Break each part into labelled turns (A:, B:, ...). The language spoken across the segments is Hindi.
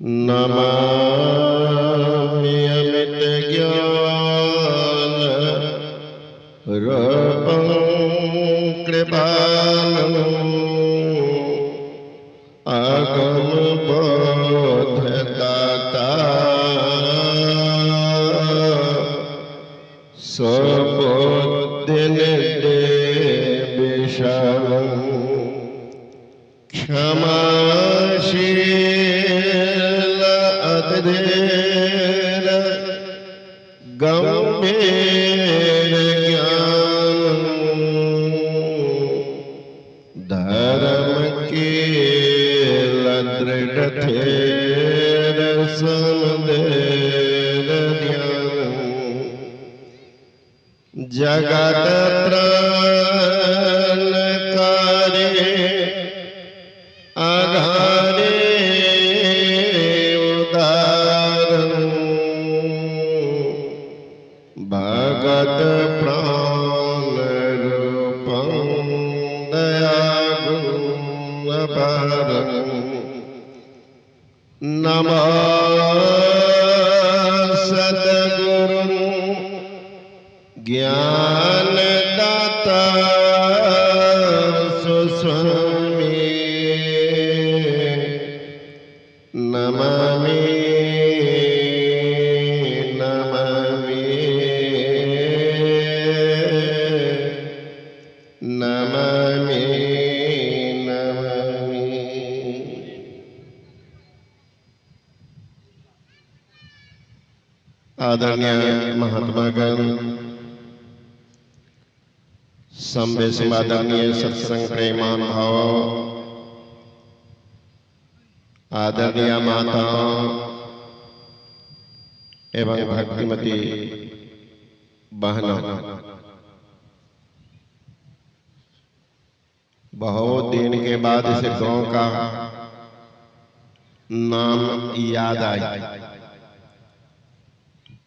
A: नमामि अमित ज्ञान रूपं कृपालम् आगम बोधदाता स्वबुद्धिर्देशम् क्षमाशील अधीर गंभीर ज्ञान धर्म के दृढ़ थेर समदेर ध्यान जगत त्राणकारी आधारे उदारं भगत प्राण रूपं दयागुण अपारं नमः सद्गुरु ज्ञानदाता सुस्वामी नमामि नमामि नमामि नमामि। आदरणीय महात्मागण, संवेदनीय सत्संग प्रेमान भाव, आदरणीय माताओं एवं भक्तिमती बहनों, बहुत दिन के बाद इस गांव का नाम याद आई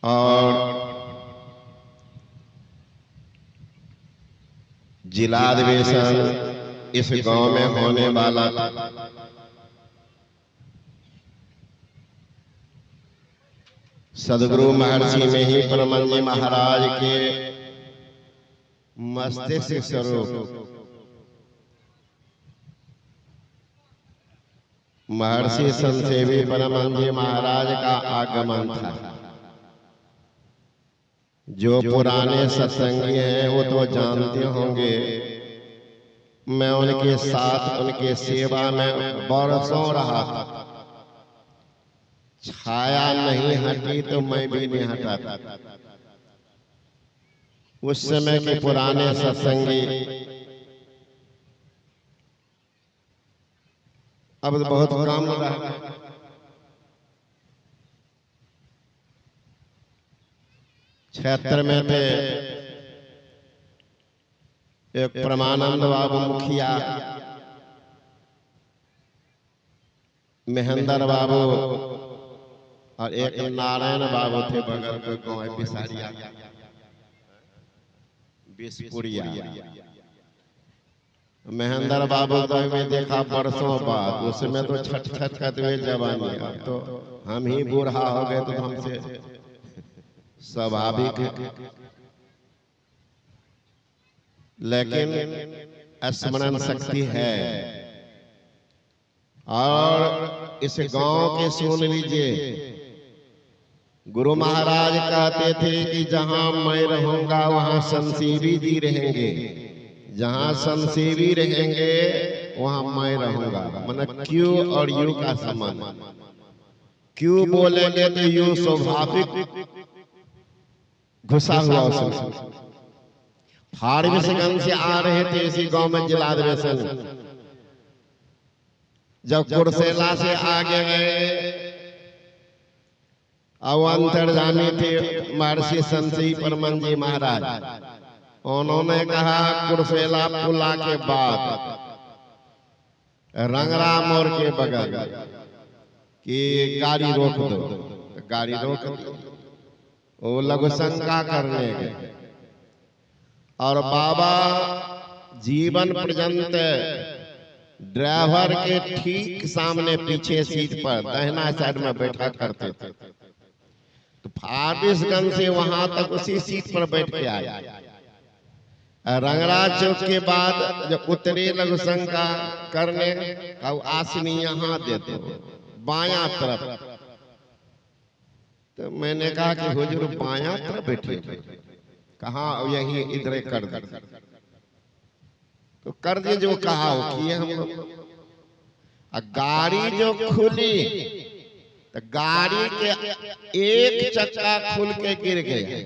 A: और जिला अधिवेशन इस गांव में होने वाला था। सदगुरु महर्षि में ही परमंजी महाराज के मस्तिष्क स्वरूप महर्षि संसेवी परमंजी महाराज का आगमन था। जो पुराने सत्संगी हैं वो तो जानते होंगे, मैं उनके साथ उनके सेवा में बरसों रहा था। छाया नहीं हटी तो मैं भी नहीं हटा था। उस समय के पुराने सत्संगी अब बहुत कम रहा। क्षेत्र में थे एक परमानंद बाबू मुखिया, महेंद्र बाबू और एक नारायण बाबू थे बगल के गांव बिसारिया बिसपुरिया। महेंद्र बाबू को मैं देखा बरसों बाद, उसमें तो छट छट करते हुए जवानी। अब तो हम ही बूढ़ा हो गए तो हमसे स्वाभाविक है, लेकिन स्मरण शक्ति है। और इस गांव के सुन लीजिए, गुरु महाराज कहते थे कि जहां मैं रहूंगा वहां संसीवी जी रहेंगे, जहां संसीवी रहेंगे वहां मैं रहूंगा। मतलब क्यों और यू का संबंध। क्यों बोलेंगे तो यू स्वाभाविक घुसा हुआ उसमें। फारबिसगंज से आ रहे थे इसी गांव में जिला अधिवेशन, जब कुरसेला से आगे गए अब अंतर्जामी थे महर्षि संसी परमंजी महाराज। उन्होंने कहा कुरसेला पुला के बाद रंगरा मोड़ के बगल कि गाड़ी रोक दो, गाड़ी रोक दी। वो लघु शंका करने गए और बाबा जीवन पर्यंत ड्राइवर के ठीक सामने पीछे सीट पर दाहिना साइड में बैठा करते थे। तो फारबिसगंज से वहां तक उसी सीट पर बैठ के आए। रंगराज चौक के बाद जब उतरे लघुशंका करने का आसनी यहाँ देते बायां तरफ। तो मैंने कहा कि हुजूर बायां तरफ बैठे, कहा यही इधर कर दे। तो कर दिए जो कहा वो किए हम लोग। गाड़ी जो खुली तो गाड़ी के एक चक्का खुल के गिर गया।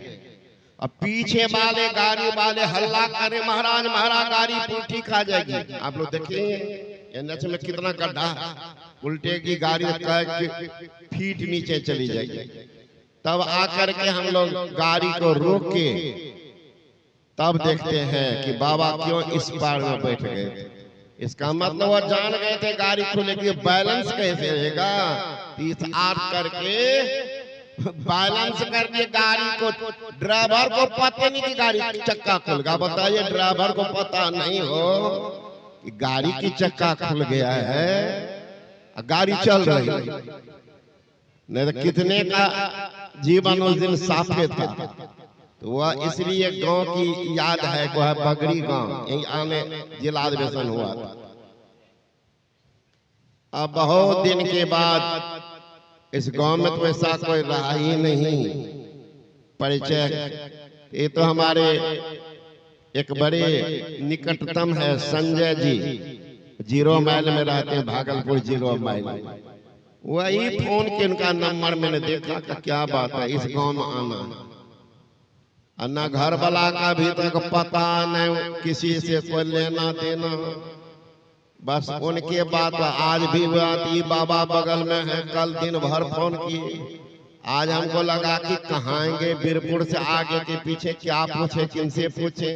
A: अब पीछे वाले गाड़ी वाले हल्ला करे, महाराज महाराज गाड़ी उल्टी खा जाएगी। आप लोग देखिए एनएच में कितना गड्ढा, उल्टे की गाड़ी फीट नीचे चली जाएगी। तब आकर के हम लोग गाड़ी को रोक के तब देखते हैं कि बाबा क्यों इस पार में बैठ गए। इसका मतलब वो जान गए थे गाड़ी खुलेगी, बैलेंस कैसे रहेगा। इस आर करके बैलेंस करके गाड़ी को, ड्राइवर को पता नहीं कि गाड़ी चक्का खुल गया। बताइए ड्राइवर को पता नहीं हो कि गाड़ी की चक्का खुल गया है, गाड़ी चल रही है। नहीं तो कितने का जीवन उस दिन साफे था। तो वह इसलिए गांव की याद है, वो है बगड़ी गांव, यही आने जिला अधिवेशन हुआ था। अब बहुत दिन के बाद इस गांव में तो ऐसा कोई रहा ही नहीं परिचय। ये तो हमारे एक बड़े निकटतम है संजय जी, 0 माइल में रहते हैं, भागलपुर 0 माइल। वही फोन के उनका नंबर मैंने देखा कि क्या बात है इस गांव में आना है। अन्ना घर वाला का भी तक पता नहीं, किसी से कोई लेना देना। बस उनके बाद आज भी बात ये बाबा बगल में है, कल दिन भर फोन किए। आज हमको लगा कि कहाँ आएंगे, बीरपुर से आगे के पीछे क्या पूछे, किनसे पूछे।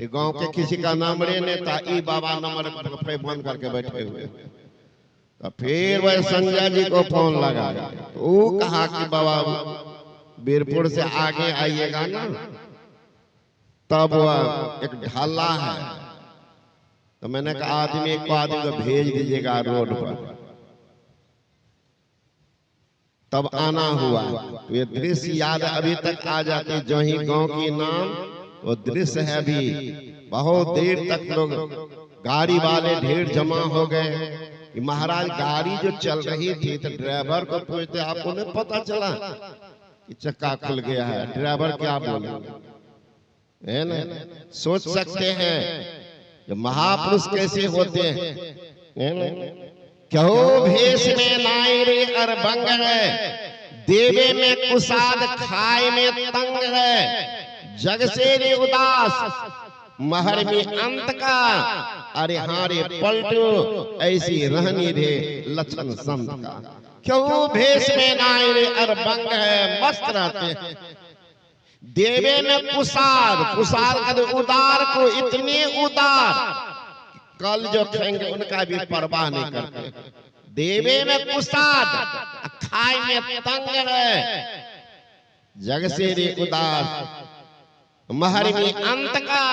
A: गांव के किसी का नंबर नहीं था, ई बाबा नंबर पे बंद करके बैठे हुए। तो फिर वह संजय जी को फोन लगा, वो कहा कि बाबा बीरपुर से आगे आइएगा ना, तब वह एक ढाला है। तो मैंने कहा आदमी एक आदमी को भेज दीजिएगा रोड पर। तब आना हुआ। तो ये दृश्य याद अभी तक आ जाते, जो ही गांव की नाम वो दृश्य है। अभी बहुत देर तक लोग गाड़ी वाले ढेर जमा हो गए कि महाराज गाड़ी जो चल रही थी तो ड्राइवर को पूछते, आपको नहीं पता चला कि चक्का खुल गया है, ड्राइवर क्या बोले, है ना। सोच सकते हैं जो महापुरुष कैसे होते हैं। क्यों भेष में नाई रे अरबंग है, देवे में कुसाद खाए में तंग है। जग से रे उदास महर में अंत का, अरे हारे पलटू ऐसी रहनी रे लक्षण संत का। क्यों भेष में नाई रे अरबंग है, मस्त रहते हैं। देवे में कुसार, कुसार का उदार को इतने उदार कल जो खाएंगे उनका भी परवाह नहीं करते। देवे में कुसार, खाए में तंग है। जग से रे उदास महर में अंत का,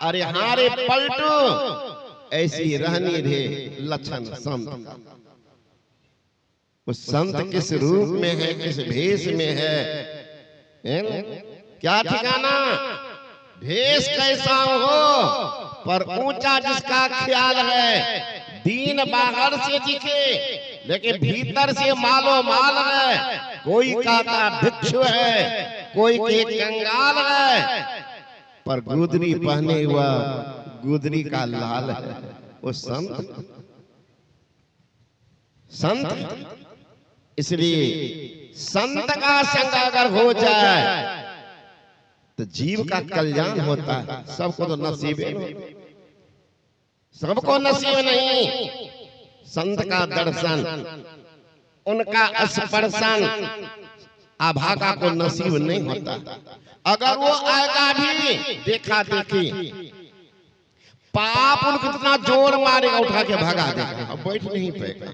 A: अरे हारे पलटू ऐसी रहनी रे लक्षण संत का। उस संत किस रूप में है, किस भेष में है, क्या ठिकाना। भेष कैसा हो पर ऊंचा जिसका ख्याल है। दीन बाहर से दिखे लेकिन भीतर से मालो माल है। कोई कहता भिक्षु है, कोई के कंगाल है, पर गुदरी पहने हुआ गुदरी का लाल है। वो संत संत इसलिए संत का संग अगर हो जाए तो जीव का कल्याण होता है। सबको तो नसीब है, सबको नसीब नहीं। संत का दर्शन, उनका स्पर्शन अभागा को नसीब नहीं होता। अगर वो आएगा भी देखा देखी, पाप उनको कितना जोर मारेगा, उठा के भगा देगा, अब बैठ नहीं पाएगा।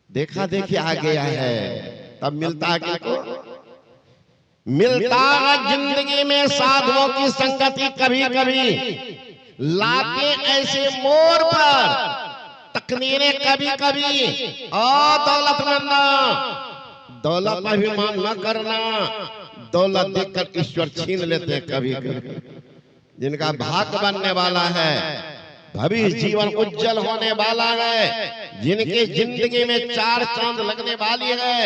A: देखा देखी आ गया है, तब मिलता है किसको? मिलता है जिंदगी में साधुओं की संगति कभी कभी, लाते ऐसे मोर पर तकनीरें कभी कभी, और दौलतमंदा दौलत में अभिमान न करना, दौलत देखकर ईश्वर छीन लेते हैं कभी कभी। जिनका भाग्य बनने वाला है, भविष्य जीवन उज्जवल होने वाला है, जिनके जिंदगी में 4 चांद लगने वाली है,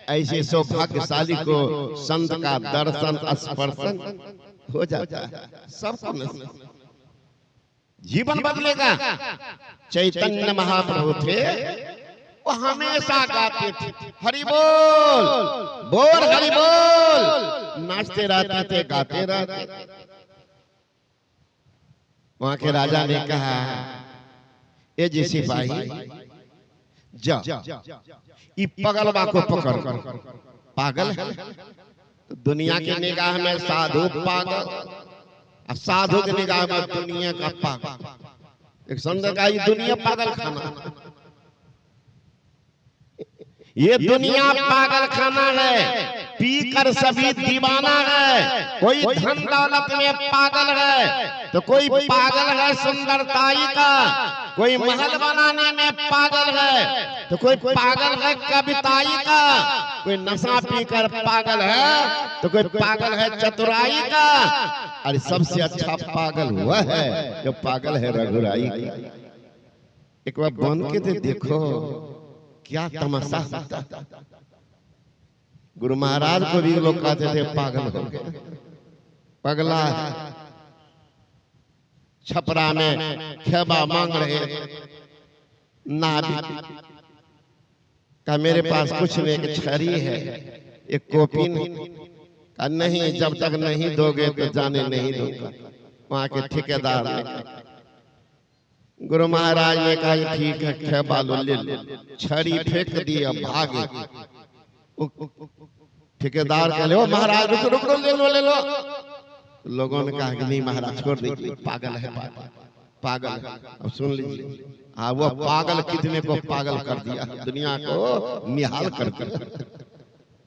A: ऐसे सौभाग्यशाली को संत का दर्शन स्पर्शन हो जाता है, सबको जीवन बदलेगा। चैतन्य महाप्रभु थे, वो हमेशा गाते थे हरि बोल बोल हरि बोल, नाचते रहते थे, गाते रहते। वहां के राजा ने कहा, ए जी सिपाही जा, ई पगलवा को पकड़। पागल है, तो दुनिया की निगाह में साधु पागल, और साधु की निगाह में दुनिया का पागल। एक संत का ये दुनिया पागल खाना, ये दुनिया पागल खाना है, पीकर सभी दीवाना है। कोई धन दौलत में पागल है, तो कोई पागल है सुंदरताई का, कोई महल बनाने में पागल है, तो कोई पागल है कविताई का, कोई नशा पीकर पागल है, तो कोई पागल है चतुराई का। अरे सबसे अच्छा पागल हुआ है जो पागल है रघुराई का। एक बार बन के तो देखो क्या तमाशा होता। गुरु महाराज को भी लोग कहते थे पागल हो गए, पगला है। छपरा में खेबा मांग रहे, नाबी का मेरे पास कुछ नहीं, एक छड़ी है, एक कॉपी नहीं। का नहीं, जब तक नहीं दोगे तो जाने नहीं दूंगा। वहां के ठेकेदार ने, गुरु महाराज ने कहा ठीक है, खेबा लो, ले लो। छड़ी फेंक दिया, भागे। ठेकेदार कह लो महाराज रुको रुको, ले लो ले लो। लोगों ने कहा कि नहीं महाराज छोड़ दीजिए, पागल है, पागल है। अब सुन लीजिए, हाँ वो पागल कितने को पागल कर दिया, दुनिया को निहाल कर दिया।